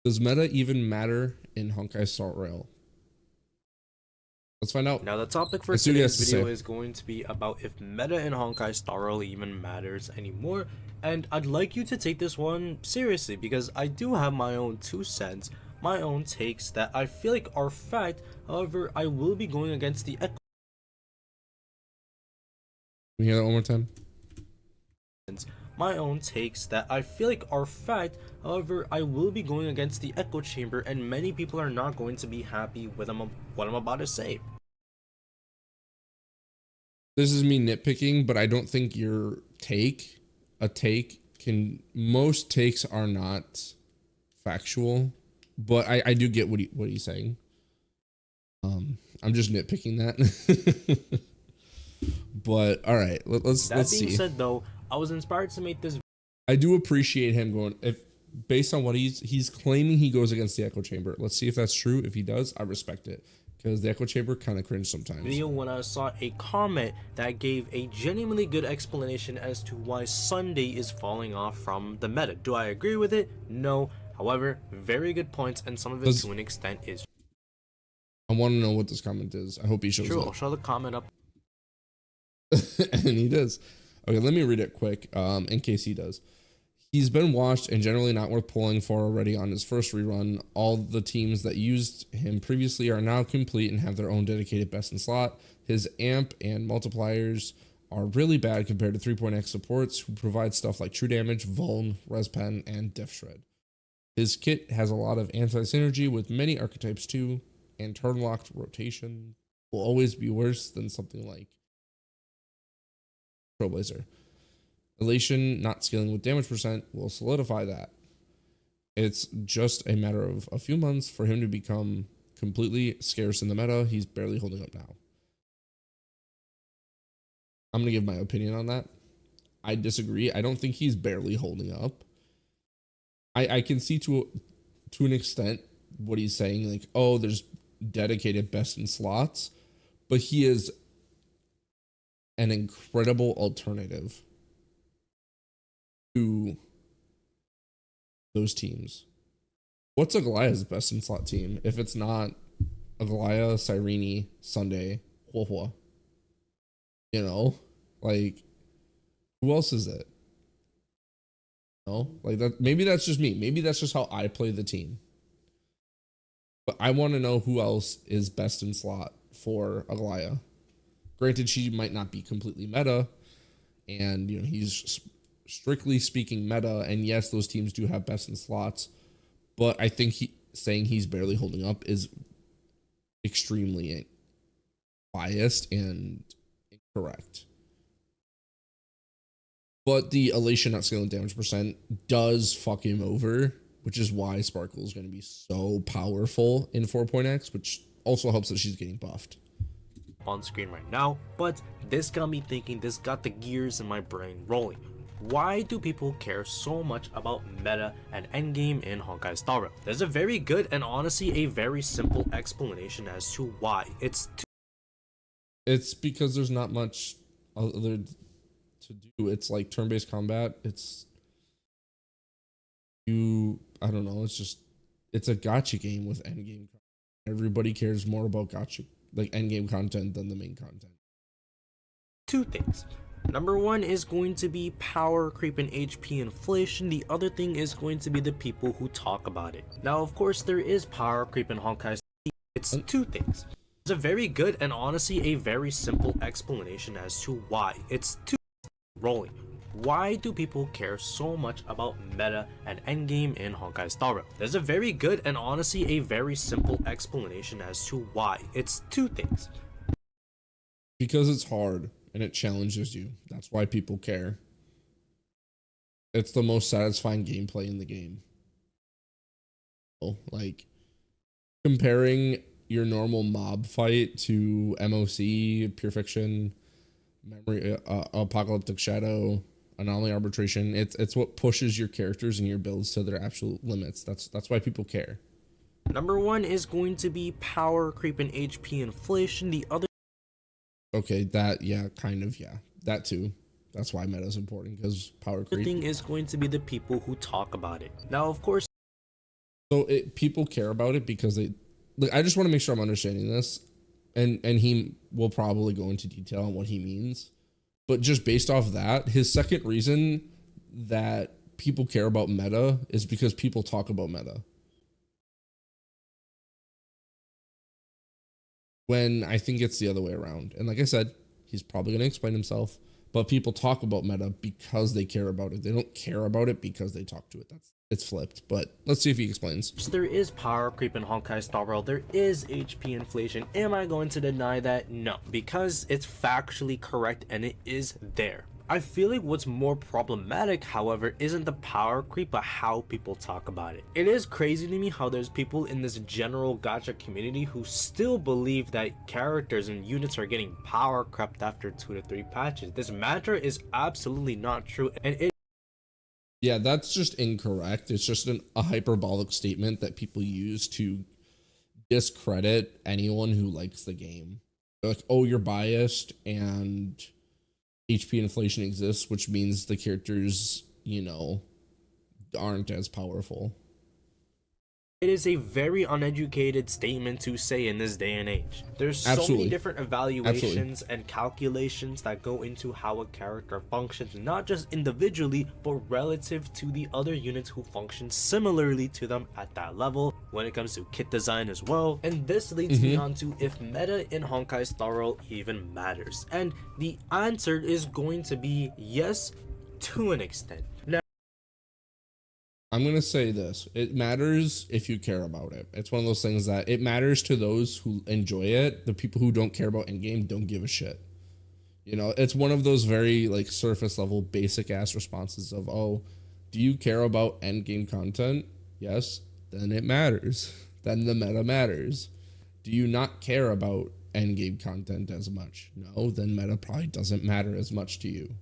Does meta even matter in Honkai Star Rail? Let's find out. Now the topic for Let's see what he today's has to video say. is going to be about if meta in Honkai Star Rail even matters anymore, and I'd like you to take this one seriously because I do have my own 2 cents, my own takes that I feel like are fact. However, I will be going against the Can we hear that one more time? my own takes that I feel like are fact. However, I will be going against the echo chamber, and many people are not going to be happy with what I'm about to say. This is me nitpicking, but I don't think your take, most takes are not factual, but I do get what he's saying. I'm just nitpicking that. But all right, let's see. That being said, though, I was inspired to make this. I do appreciate him going, if based on what he's claiming, he goes against the echo chamber. Let's see if that's true. If he does, I respect it, because the echo chamber kind of cringe sometimes. Video when I saw a comment that gave a genuinely good explanation as to why Sunday is falling off from the meta. Do I agree with it? No. However, very good points, and some of it to an extent is I want to know what this comment is. I hope he shows true. up. I'll show the comment up. And he does. Okay, let me read it quick, in case he does. He's been washed and generally not worth pulling for already on his first rerun. All the teams that used him previously are now complete and have their own dedicated best in slot. His amp and multipliers are really bad compared to 3.x supports who provide stuff like true damage, vuln, respen, and def shred. His kit has a lot of anti-synergy with many archetypes too, and turn-locked rotation will always be worse than something like Trailblazer. Elation not scaling with damage percent will solidify that. It's just a matter of a few months for him to become completely scarce in the meta. He's barely holding up now. I'm going to give my opinion on that. I disagree. I don't think he's barely holding up. I can see to an extent what he's saying, like, oh, there's dedicated best in slots, but he is an incredible alternative to those teams. What's Aglaya's best in slot team if it's not Aglaya, Cyrene, Sunday, Huohua? You know, like, who else is it? No, like that. Maybe that's just me. Maybe that's just how I play the team. But I want to know who else is best in slot for Aglaya. Granted, she might not be completely meta, and you know he's strictly speaking meta. And yes, those teams do have best in slots, but I think saying he's barely holding up is extremely biased and incorrect. But the elation not scaling damage percent does fuck him over, which is why Sparkle is going to be so powerful in 4.x, which also helps that she's getting buffed On screen right now, but this got me thinking, this got the gears in my brain rolling. Why do people care so much about meta and endgame in Honkai Star Rail? There's a very good and honestly a very simple explanation as to why. It's because there's not much other to do. It's like turn-based combat. I don't know, it's a gacha game with endgame. Everybody cares more about gacha, like endgame content, than the main content. Two things. Number one is going to be power creep and HP inflation. The other thing is going to be the people who talk about it. Now, of course, there is power creep in Honkai. It's two things. There's a very good and honestly a very simple explanation as to why. It's two rolling. Why do people care so much about meta and endgame in Honkai Star Rail? There's a very good and honestly a very simple explanation as to why. It's two things. Because it's hard and it challenges you. That's why people care. It's the most satisfying gameplay in the game. Like, comparing your normal mob fight to MOC, Pure Fiction, Memory, Apocalyptic Shadow, Anomaly Arbitration, it's what pushes your characters and your builds to their absolute limits. That's why people care. Number one is going to be power creep and HP inflation. The other Okay, that, yeah, kind of, yeah. That too. That's why meta is important, because power creep. thing is going to be the people who talk about it. Now, of course, So people care about it because they like. I just want to make sure I'm understanding this, and he will probably go into detail on what he means. But just based off that, his second reason that people care about meta is because people talk about meta. When I think it's the other way around. And like I said, he's probably going to explain himself, but people talk about meta because they care about it. They don't care about it because they talk to it. It's flipped, but let's see if he explains. There is power creep in Honkai Star Rail, there is HP inflation. Am I going to deny that? No, because it's factually correct and it is there. I feel like what's more problematic, however, isn't the power creep, but how people talk about it. It is crazy to me how there's people in this general gacha community who still believe that characters and units are getting power crept after 2 to 3 patches. This matter is absolutely not true, and Yeah, that's just incorrect. It's just a hyperbolic statement that people use to discredit anyone who likes the game. They're like, oh, you're biased and HP inflation exists, which means the characters, aren't as powerful. it is a very uneducated statement to say in this day and age. There's so many different evaluations and calculations that go into how a character functions, not just individually, but relative to the other units who function similarly to them at that level when it comes to kit design as well. And this leads me on to if meta in Honkai Star Rail even matters. And the answer is going to be yes, to an extent. Now, I'm going to say this. It matters if you care about it. It's one of those things that it matters to those who enjoy it. The people who don't care about endgame don't give a shit. It's one of those very like surface level basic ass responses of, oh, do you care about endgame content? Yes. Then it matters. Then the meta matters. Do you not care about endgame content as much? No, then meta probably doesn't matter as much to you.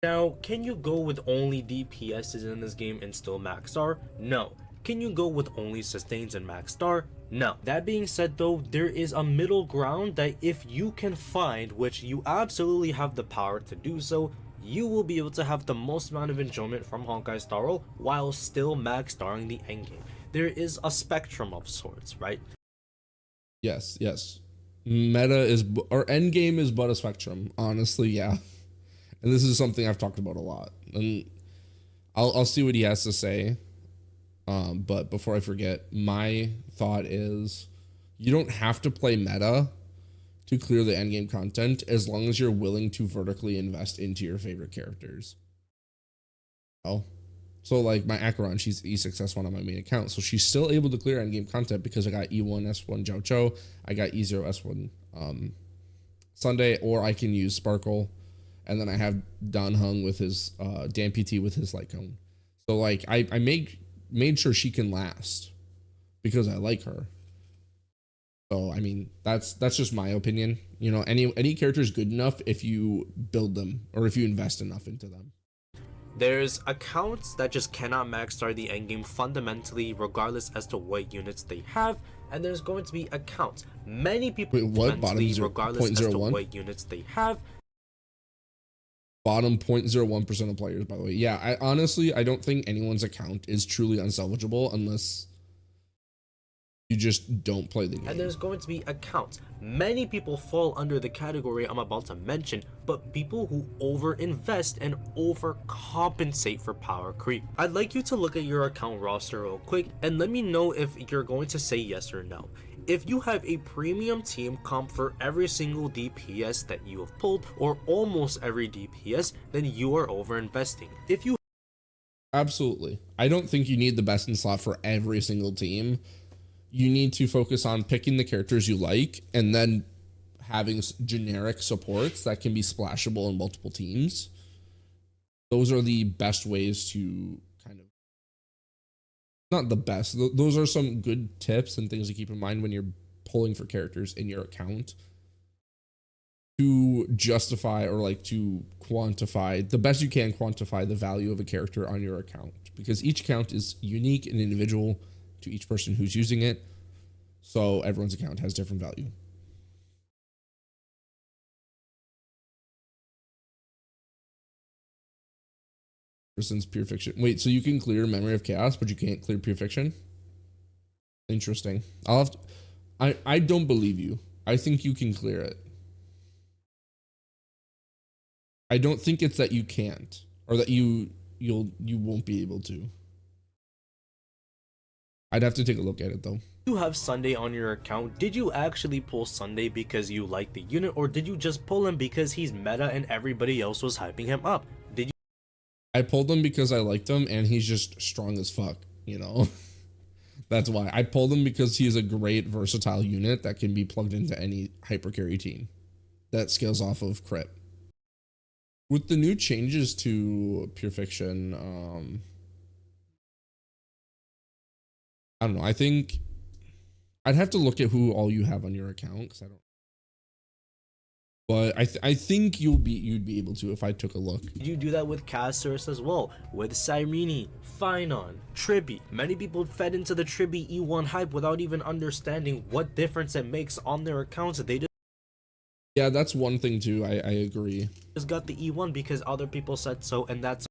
Now, can you go with only DPSs in this game and still max star? No. Can you go with only sustains and max star? No. That being said though, there is a middle ground that if you can find, which you absolutely have the power to do so, you will be able to have the most amount of enjoyment from Honkai Star Rail while still max starring the endgame. There is a spectrum of sorts, right? Yes. Meta is, or endgame is but a spectrum. Honestly, yeah. And this is something I've talked about a lot, and I'll see what he has to say. But before I forget, my thought is you don't have to play meta to clear the endgame content as long as you're willing to vertically invest into your favorite characters. Oh, so like my Acheron, she's E6S1 on my main account, so she's still able to clear endgame content because I got E1S1 Jiao Cho, I got E0S1 Sunday, or I can use Sparkle. And then I have Dan Hung with his Dan PT with his light cone. So like I made sure she can last because I like her. So I mean that's just my opinion. Any character is good enough if you build them or if you invest enough into them. There's accounts that just cannot max star the endgame fundamentally regardless as to what units they have, and there's going to be accounts. Many people fundamentally regardless as to what units they have. Bottom 0.01% of players, by the way. Yeah, I don't think anyone's account is truly unsalvageable unless you just don't play the game. And there's going to be accounts. Many people fall under the category I'm about to mention, but people who over-invest and overcompensate for power creep. I'd like you to look at your account roster real quick and let me know if you're going to say yes or no. If you have a premium team comp for every single DPS that you have pulled, or almost every DPS, then you are over-investing. If you Absolutely. I don't think you need the best in slot for every single team. You need to focus on picking the characters you like and then having generic supports that can be splashable in multiple teams. Those are the best ways to kind of, not the best, those are some good tips and things to keep in mind when you're pulling for characters in your account to justify or like to quantify the best you can quantify the value of a character on your account, because each account is unique and individual to each person who's using it. So everyone's account has different value. since Pure Fiction. Wait, so you can clear Memory of Chaos, but you can't clear Pure Fiction? Interesting. I'll have to, I don't believe you. I think you can clear it. I don't think it's that you can't, or that you won't be able to. I'd have to take a look at it though. You have Sunday on your account. Did you actually pull Sunday because you like the unit, or did you just pull him because he's meta and everybody else was hyping him up? Did you? I pulled him because I liked him and he's just strong as fuck, you know? That's why. I pulled him because he is a great versatile unit that can be plugged into any hyper carry team that scales off of crit. With the new changes to Pure Fiction, I don't know. I think I'd have to look at who all you have on your account because I don't. But I think you'd be able to if I took a look. Did you do that with casters as well? With Cyrene, Phynon, Tribby. Many people fed into the Tribby E1 hype without even understanding what difference it makes on their accounts. They Yeah, that's one thing too. I agree. Just got the E1 because other people said so, and that's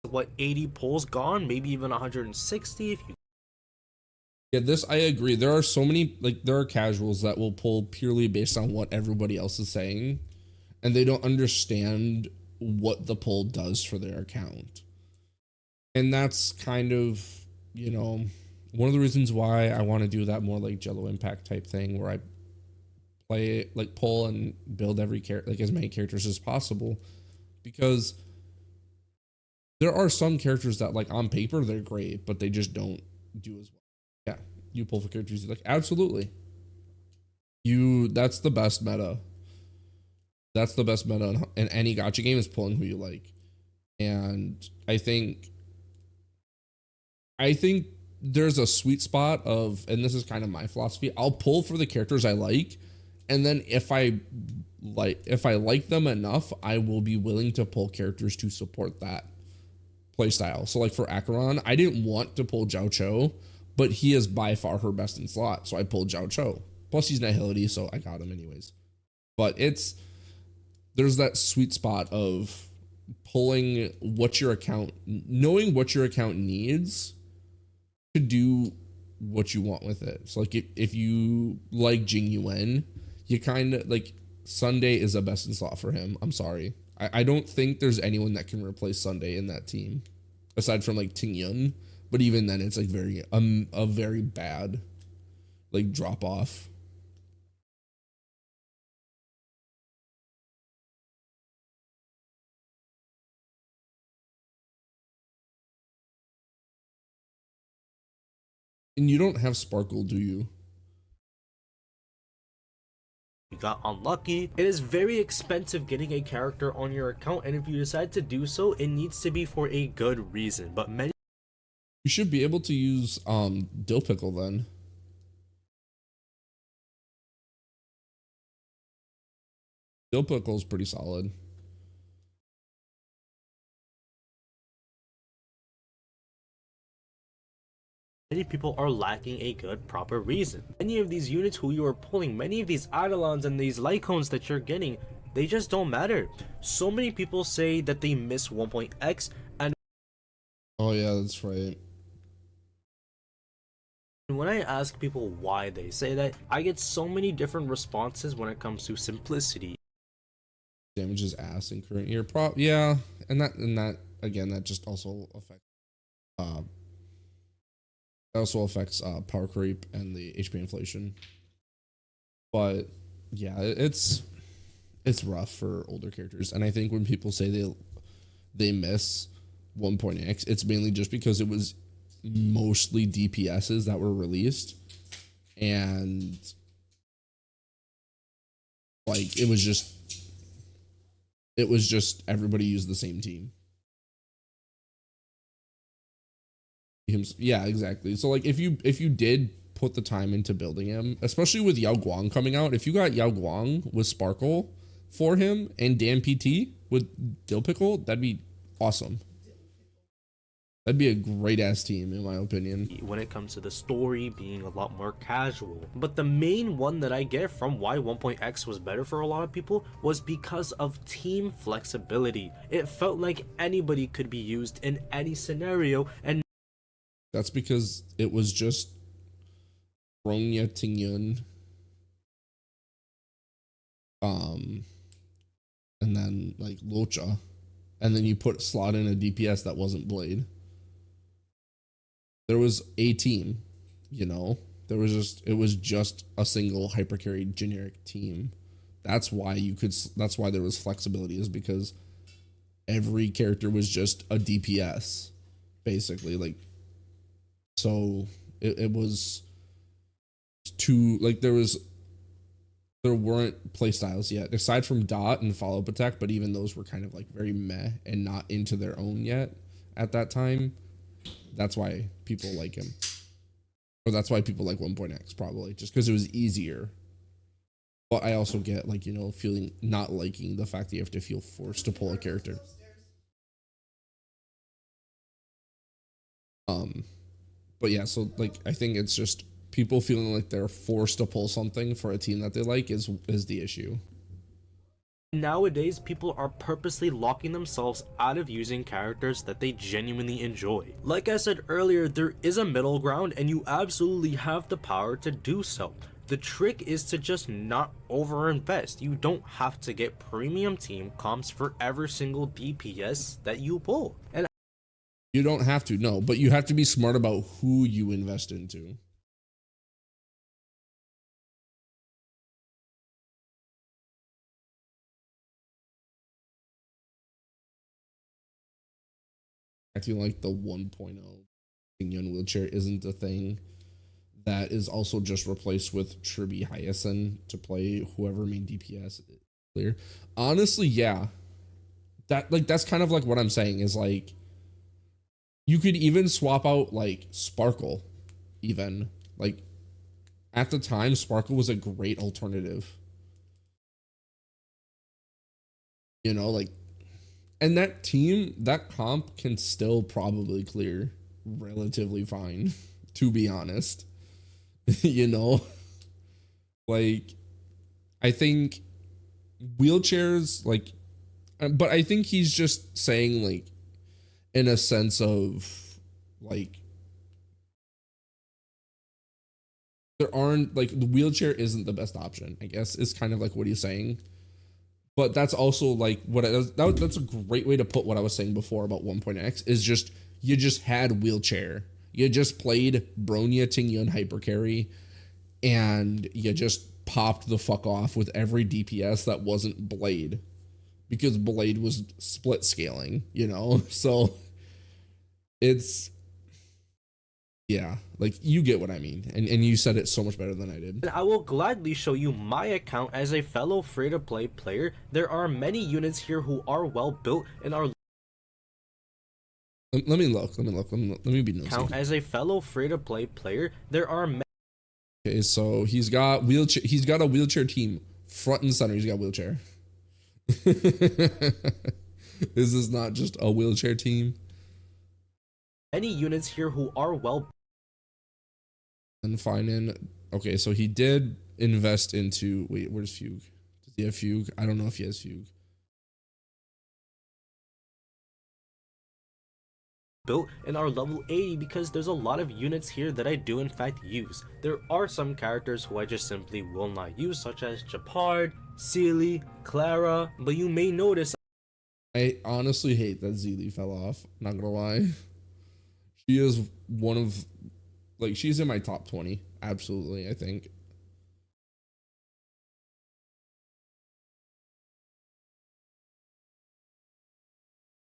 what 80 pulls gone, maybe even 160 if you. Yeah, this I agree. There are so many, like, there are casuals that will pull purely based on what everybody else is saying, and they don't understand what the pull does for their account. And that's kind of, you know, one of the reasons why I want to do that more like Jello Impact type thing where I play, like, pull and build every character, like as many characters as possible, because there are some characters that, like, on paper they're great, but they just don't do as well. Yeah, you pull for characters you like. Absolutely. That's the best meta. That's the best meta in any gacha game, is pulling who you like. And I think there's a sweet spot of, and this is kind of my philosophy, I'll pull for the characters I like, and then if I like them enough, I will be willing to pull characters to support that playstyle. So like for Acheron, I didn't want to pull Zhao Cho, but he is by far her best in slot, so I pulled Zhao Cho. Plus he's Nihility, so I got him anyways. But there's that sweet spot of pulling what your account, knowing what your account needs to do what you want with it. So like if you like Jing Yuan, you kind of like, Sunday is the best in slot for him. I'm sorry. I don't think there's anyone that can replace Sunday in that team aside from like Ting Yun. But even then, it's like a very bad, like, drop off. And you don't have Sparkle, do you? You got unlucky. It is very expensive getting a character on your account, and if you decide to do so, it needs to be for a good reason. But many. You should be able to use Dill Pickle then. Dill Pickle is pretty solid. Many people are lacking a good proper reason. Many of these units who you are pulling, many of these Eidolons and these Lycones that you're getting, they just don't matter. So many people say that they miss 1.x, and oh yeah, that's right. when I ask people why they say that, I get so many different responses when it comes to simplicity. Damages ass in current year. Yeah, and that again, that just also affects power creep and the HP inflation. But yeah, it's rough for older characters, and I think when people say they miss 1.x, it's mainly just because it was mostly DPSs that were released, and like it was just everybody used the same team. Yeah, exactly. So like if you did put the time into building him, especially with Yao Guang coming out, if you got Yao Guang with Sparkle for him and Dan PT with Dill Pickle, that'd be awesome. That'd be a great ass team, in my opinion. When it comes to the story being a lot more casual. But the main one that I get from why 1.x was better for a lot of people was because of team flexibility. It felt like anybody could be used in any scenario, and that's because it was just Bronya Tingyun, and then like Locha, and then you put slot in a DPS that wasn't Blade. There was a team, you know. It was just a single hypercarry generic team. That's why there was flexibility, is because every character was just a DPS, basically. Like, so it was too, like, there weren't playstyles yet, aside from Dot and follow-up attack, but even those were kind of like very meh and not into their own yet at that time. That's why people like him. Or that's why people like 1.x, probably, just because it was easier. But I also get, like, you know, feeling not liking the fact that you have to feel forced to pull a character. But yeah, so like I think it's just people feeling like they're forced to pull something for a team that they like is the issue. nowadays people are purposely locking themselves out of using characters that they genuinely enjoy. Like I said earlier, there is a middle ground and you absolutely have the power to do so. The trick is to just not overinvest. You don't have to get premium team comps for every single DPS that you pull. And You don't have to, no, but you have to be smart about who you invest into. I feel like the 1.0 Young wheelchair isn't a thing that is also just replaced with Tribi Hyacinth to play whoever main DPS is clear. Honestly, yeah. That's kind of like what I'm saying is like you could even swap out like Sparkle, even like at the time Sparkle was a great alternative. You know, like, and that team, that comp can still probably clear relatively fine, to be honest. You know, like I think wheelchairs, like, but I think he's just saying, like, in a sense of like there aren't, like, the wheelchair isn't the best option, I guess, is kind of like what he's saying. But that's also like that's a great way to put what I was saying before about 1.x is just you just had wheelchair. You just played Bronya Tingyun hypercarry and you just popped the fuck off with every DPS that wasn't Blade, because Blade was split scaling, you know? So it's, yeah, like you get what I mean. And you said it so much better than I did. I will gladly show you my account as a fellow free-to-play player. There are many units here who are well built and are Let me look. Let me be nosy. count as a fellow free-to-play player. There are Okay, so he's got wheelchair. He's got a wheelchair team front and center. He's got wheelchair. Is this not just a wheelchair team? many units here who are well And Finan. Okay, so he did invest into. Wait, where's Fugue? Does he have Fugue? I don't know if he has Fugue. built and are level 80 because there's a lot of units here that I do in fact use. There are some characters who I just simply will not use, such as Japard, Sealy, Clara, but you may notice I honestly hate that Zeely fell off. Not gonna lie. She is one of, like, she's in my top 20. Absolutely, I think.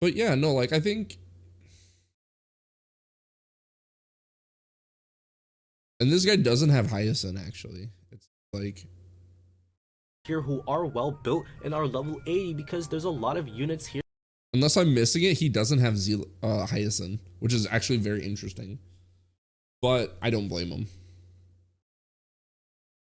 But yeah, no, like, I think, and this guy doesn't have Hyacinth, actually. It's like, here who are well built and are level 80 because there's a lot of units here unless I'm missing it, he doesn't have Hyacinth, which is actually very interesting. But I don't blame him.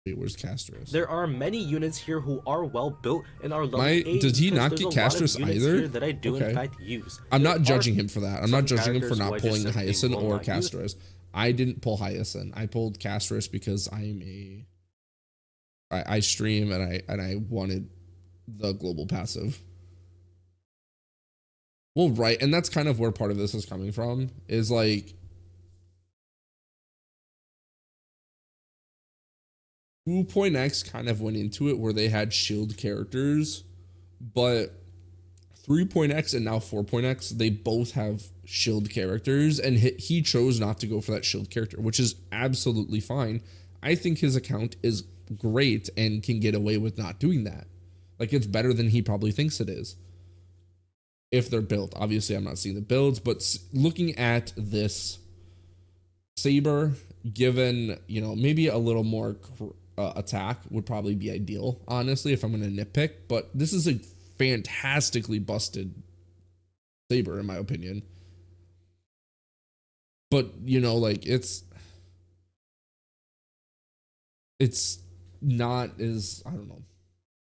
Wait, where's Castros? There are many units here who are well built and are level 8. Did he not get Castros Castros either? Here that I do in fact use. I'm not judging him for that. I'm not judging him for not pulling Hyacinth or Castros. Castros. I didn't pull Hyacinth. I pulled Castros because I stream and I wanted the global passive. Well, right, and that's kind of where part of this is coming from, is like 2.x kind of went into it where they had shield characters, but 3.x and now 4.x, they both have shield characters, and he chose not to go for that shield character, which is absolutely fine. I think his account is great and can get away with not doing that. Like, it's better than he probably thinks it is. If they're built. Obviously, I'm not seeing the builds, but looking at this Saber, given, you know, maybe a little more attack would probably be ideal, honestly, if I'm going to nitpick. But this is a fantastically busted Saber, in my opinion. But, you know, like, it's not as, I don't know.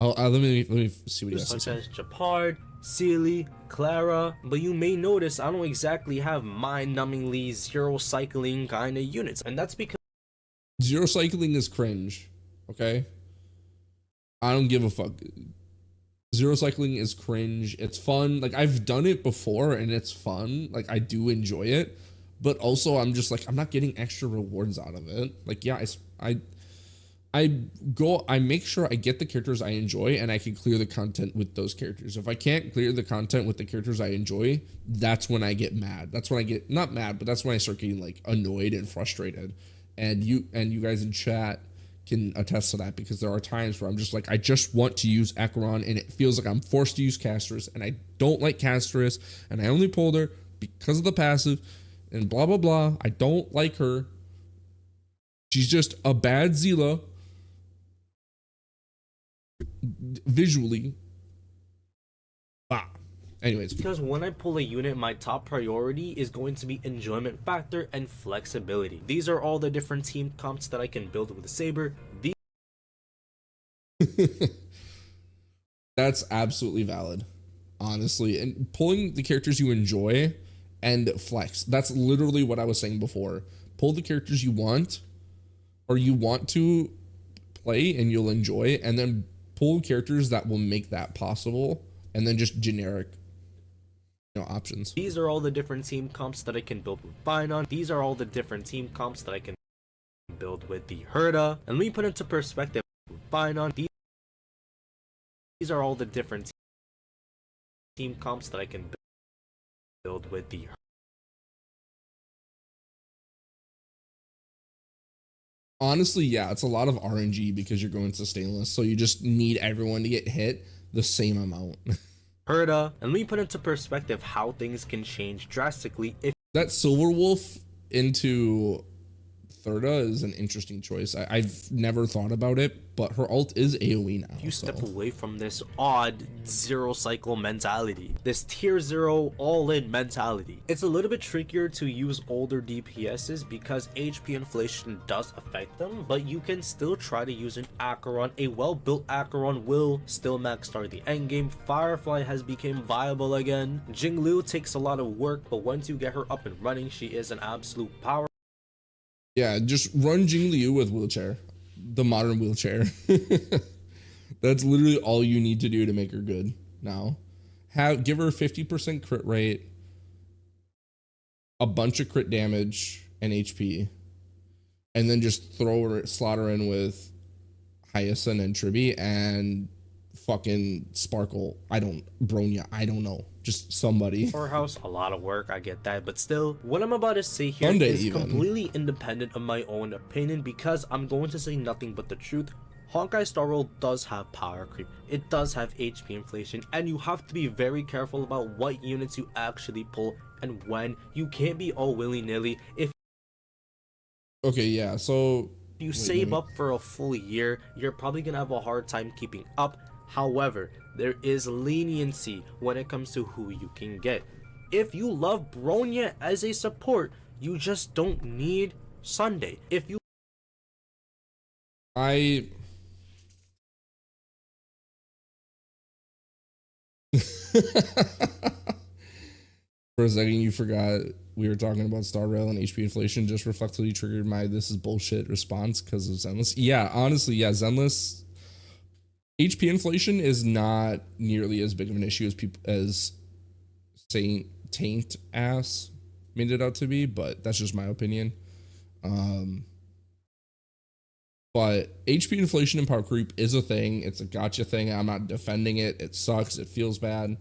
Let me see what he has to say. Japard, Sealy, Clara, but you may notice I don't exactly have mind-numbingly zero cycling kind of units, and that's because zero cycling is cringe, okay? I don't give a fuck. Zero cycling is cringe. It's fun. Like, I've done it before and it's fun. Like, I do enjoy it, but also I'm just like, I'm not getting extra rewards out of it. Like, yeah, I make sure I get the characters I enjoy and I can clear the content with those characters. If I can't clear the content with the characters I enjoy, that's when I get mad. That's when I get, not mad, but that's when I start getting like annoyed and frustrated. And you guys in chat can attest to that, because there are times where I'm just like, I just want to use Acheron and it feels like I'm forced to use Castros, and I don't like Castros, and I only pulled her because of the passive and blah, blah, blah. I don't like her. She's just a bad Zila. Visually. Anyways, because when I pull a unit, my top priority is going to be enjoyment factor and flexibility. These are all the different team comps that I can build with a Saber. That's absolutely valid, honestly. And pulling the characters you enjoy and flex, that's literally what I was saying before. Pull the characters you want or you want to play and you'll enjoy, and then pull characters that will make that possible, and then just generic, you know, options. These are all the different team comps that I can build with Binon. These are all the different team comps that I can build with the Herda. And let me put into perspective with Binon. These are all the different team comps that I can build with the Herda. Honestly, yeah, it's a lot of RNG because you're going to stainless, so you just need everyone to get hit the same amount. Herda, and let me put into perspective how things can change drastically if that Silver Wolf into Thurda is an interesting choice. I've never thought about it, but her ult is AoE now. You step away from this odd zero cycle mentality, this tier 0 all-in mentality. It's a little bit trickier to use older DPSs because HP inflation does affect them, but you can still try to use an Acheron. A well-built Acheron will still max start the endgame. Firefly has become viable again. Jinglu takes a lot of work, but once you get her up and running, she is an absolute power. Yeah, just run Jing Liu with wheelchair, the modern wheelchair. That's literally all you need to do to make her good now. Give her 50% crit rate, a bunch of crit damage and HP, and then just slot her in with Hyacinth and Tribby and fucking Sparkle. Bronya, I don't know. Just somebody. Powerhouse, a lot of work, I get that, but still, what I'm about to say here is completely independent of my own opinion, because I'm going to say nothing but the truth. Honkai Star Rail does have power creep, it does have HP inflation, and you have to be very careful about what units you actually pull and when. You can't be all willy-nilly. Okay, yeah, so if you save up for a full year, you're probably gonna have a hard time keeping up. However, there is leniency when it comes to who you can get. If you love Bronya as a support, you just don't need Sunday. If you I For a second, you forgot we were talking about Star Rail and HP inflation. Just reflexively triggered my "this is bullshit" response because of Zenless. Yeah, honestly, yeah, Zenless HP inflation is not nearly as big of an issue as people as Saint Taint ass made it out to be, but that's just my opinion. But HP inflation and power creep is a thing. It's a gotcha thing. I'm not defending it. It sucks. It feels bad.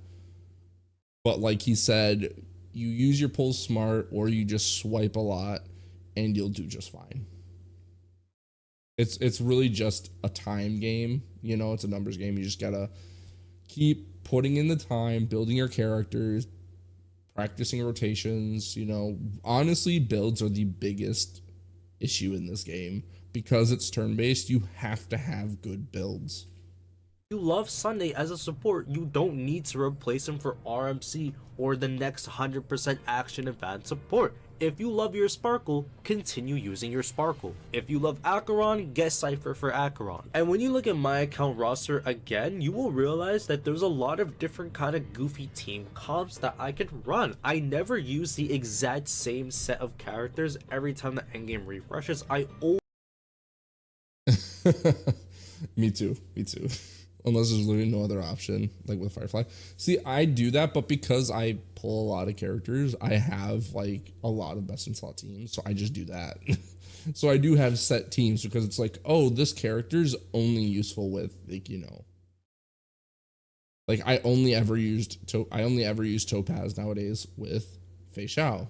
But like he said, you use your pulls smart or you just swipe a lot and you'll do just fine. It's really just a time game. You know, it's a numbers game. You just gotta keep putting in the time, building your characters, practicing rotations. You know, honestly, builds are the biggest issue in this game. Because it's turn-based, you have to have good builds. You love Sunday as a support, you don't need to replace him for RMC or the next 100% action advanced support. If you love your Sparkle, continue using your Sparkle. If you love Acheron, get Cypher for Acheron. And when you look at my account roster again, you will realize that there's a lot of different kind of goofy team comps that I can run. I never use the exact same set of characters every time the endgame refreshes. I always Me too. Unless there's literally no other option, like with Firefly. See, I do that, but because I pull a lot of characters, I have like a lot of best in slot teams, so I just do that. So I do have set teams because it's like, oh, this character's only useful with, like, you know, like I only ever use Topaz nowadays with Fei Xiao.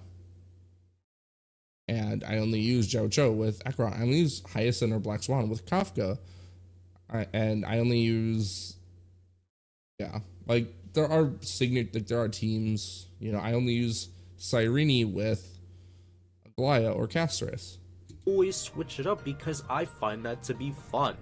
And I only use Zhao Cho with Acheron. I only use Hyacinth or Black Swan with Kafka. And I only use, yeah, like there are there are teams, you know, I only use Cyrene with Aglaia or Castris. always switch it up because I find that to be fun.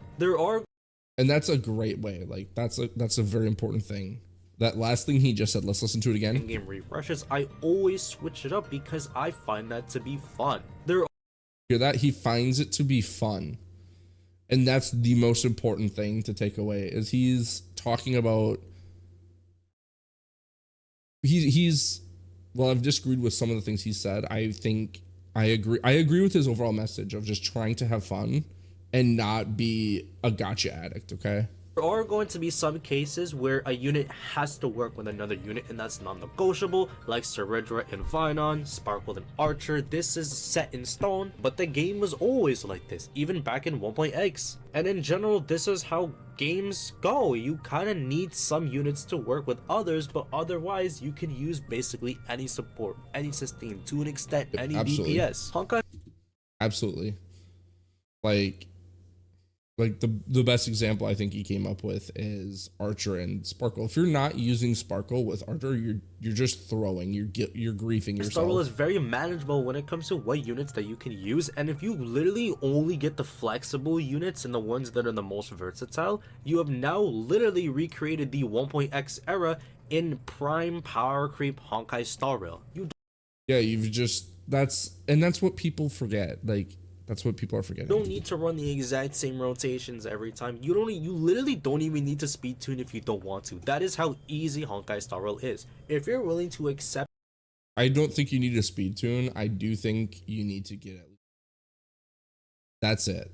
And that's a great way. Like that's a very important thing. That last thing he just said, let's listen to it again. In-game refreshes, I always switch it up because I find that to be fun. Hear that? He finds it to be fun. And that's the most important thing to take away is he's talking about well, I've disagreed with some of the things he said. I think I agree with his overall message of just trying to have fun and not be a gotcha addict, okay? There are going to be some cases where a unit has to work with another unit and that's non-negotiable, like Ceridra and Vinon, Sparkle and Archer. This is set in stone, but the game was always like this, even back in 1.x. And in general, this is how games go. You kind of need some units to work with others, but otherwise you can use basically any support, any sustain, to an extent, any DPS. Honkai. Absolutely. Like the best example I think he came up with is Archer and Sparkle. If you're not using Sparkle with Archer, you're just throwing. You're griefing yourself. Star Rail is very manageable when it comes to what units that you can use, and if you literally only get the flexible units and the ones that are the most versatile, you have now literally recreated the 1.x era in prime power creep Honkai Star Rail. You've just that's what people forget. Like. That's what people are forgetting. You don't need to run the exact same rotations every time. You literally don't even need to speed tune if you don't want to. That is how easy Honkai Star Rail is. If you're willing to accept, I don't think you need a speed tune. I do think you need to get it. That's it.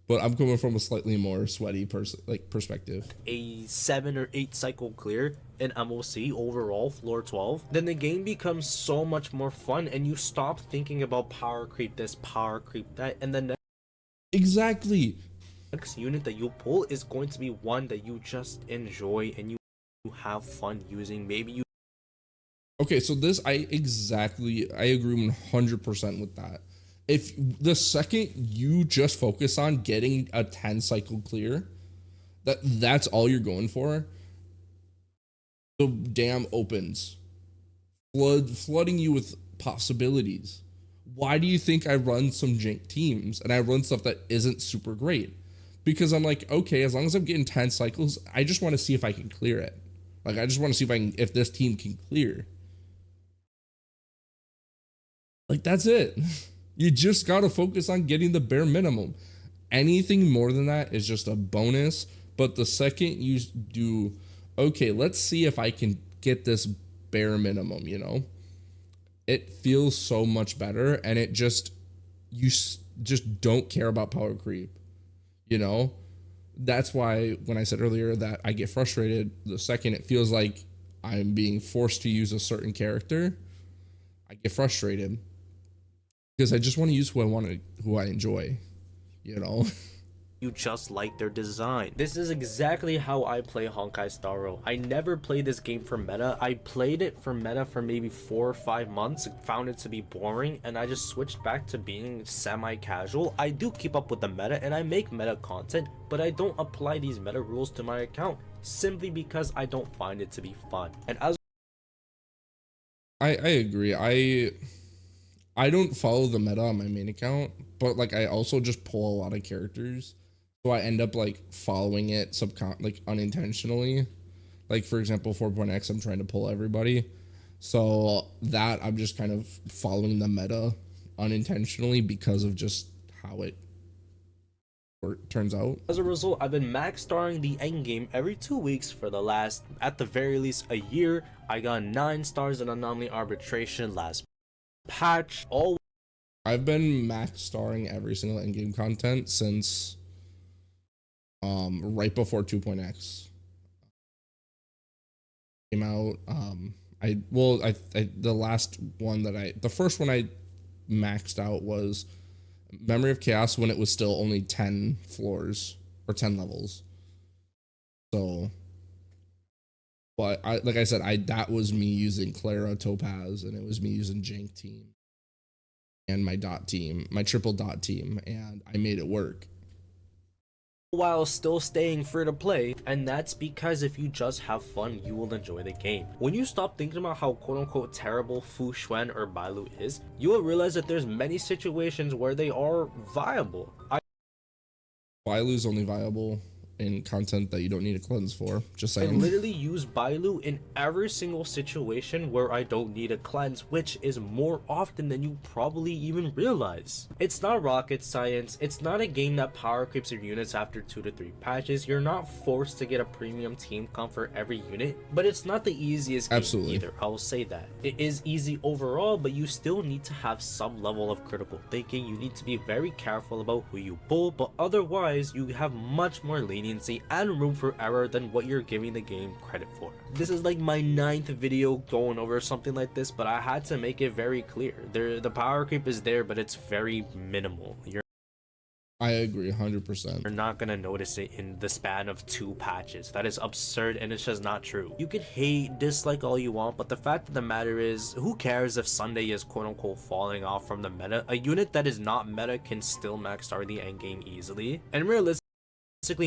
But I'm coming from a slightly more sweaty perspective. A 7 or 8 cycle clear in MOC overall, floor 12, then the game becomes so much more fun and you stop thinking about power creep this, power creep that, and then exactly. Next unit that you pull is going to be one that you just enjoy and you have fun using. Maybe you. Okay, so this I agree 100% with that. If the second you just focus on getting a 10 cycle clear, that's all you're going for, the dam opens, flooding you with possibilities. Why do you think I run some jank teams and I run stuff that isn't super great? Because I'm like, okay, as long as I'm getting 10 cycles, I just want to see if I can clear it. Like, I just want to see if this team can clear. Like, that's it. You just got to focus on getting the bare minimum. anything more than that is just a bonus. But the second you do, okay, let's see if I can get this bare minimum, you know, it feels so much better. And it just, just don't care about power creep, you know. That's why when I said earlier that I get frustrated the second it feels like I'm being forced to use a certain character, I get frustrated because I just want to use who I enjoy, you know. You just like their design. This is exactly how I play Honkai Star Rail. I never played this game for meta. I played it for meta for maybe 4 or 5 months, found it to be boring, and I just switched back to being semi-casual. I do keep up with the meta and I make meta content, but I don't apply these meta rules to my account simply because I don't find it to be fun. And as I agree. I don't follow the meta on my main account, but like I also just pull a lot of characters. So I end up like following it like unintentionally. Like for example, 4.x, I'm trying to pull everybody. So that I'm just kind of following the meta unintentionally because of just how it turns out. As a result, I've been max starring the endgame every 2 weeks for the last, at the very least, a year. I got 9 stars in Anomaly Arbitration last patch. I've been max starring every single endgame content since right before 2.x came out. The last one the first one I maxed out was Memory of Chaos when it was still only 10 floors or 10 levels. So, but like I said, that was me using Clara Topaz, and it was me using Jank team and my dot team, my triple dot team, and I made it work while still staying free to play, and that's because if you just have fun, you will enjoy the game. When you stop thinking about how quote-unquote terrible Fu Xuan or Bailu is, you will realize that there's many situations where they are viable. Bailu's only viable in content that you don't need a cleanse for, just saying. I literally use Bailu in every single situation where I don't need a cleanse, which is more often than you probably even realize. It's not rocket science. It's not a game that power creeps your units after 2 to 3 patches. You're not forced to get a premium team comp for every unit, but it's not the easiest game either. I will say that. It is easy overall, but you still need to have some level of critical thinking. You need to be very careful about who you pull, but otherwise you have much more leniency and room for error than what you're giving the game credit for. This is like my 9th video going over something like this, but I had to make it very clear. The power creep is there, but it's very minimal. I agree 100%. You're not gonna notice it in the span of 2 patches. That is absurd, and it's just not true. You could hate, dislike all you want, but the fact of the matter is, who cares if Sunday is quote-unquote falling off from the meta? A unit that is not meta can still max star the endgame easily, and realistically,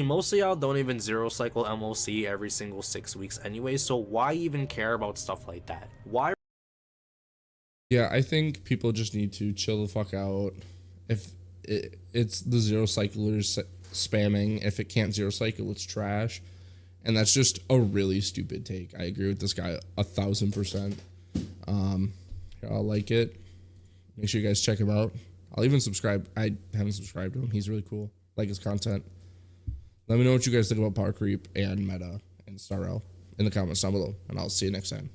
most of y'all don't even zero cycle MOC every single 6 weeks anyway, so why even care about stuff like that? Why? Yeah, I think people just need to chill the fuck out. If it's the zero cyclers spamming, if it can't zero cycle, it's trash. And that's just a really stupid take. I agree with this guy 1000%. I'll like it. Make sure you guys check him out. I'll even subscribe. I haven't subscribed to him. He's really cool. Like his content. Let me know what you guys think about power creep and meta and Star Rail in the comments down below, and I'll see you next time.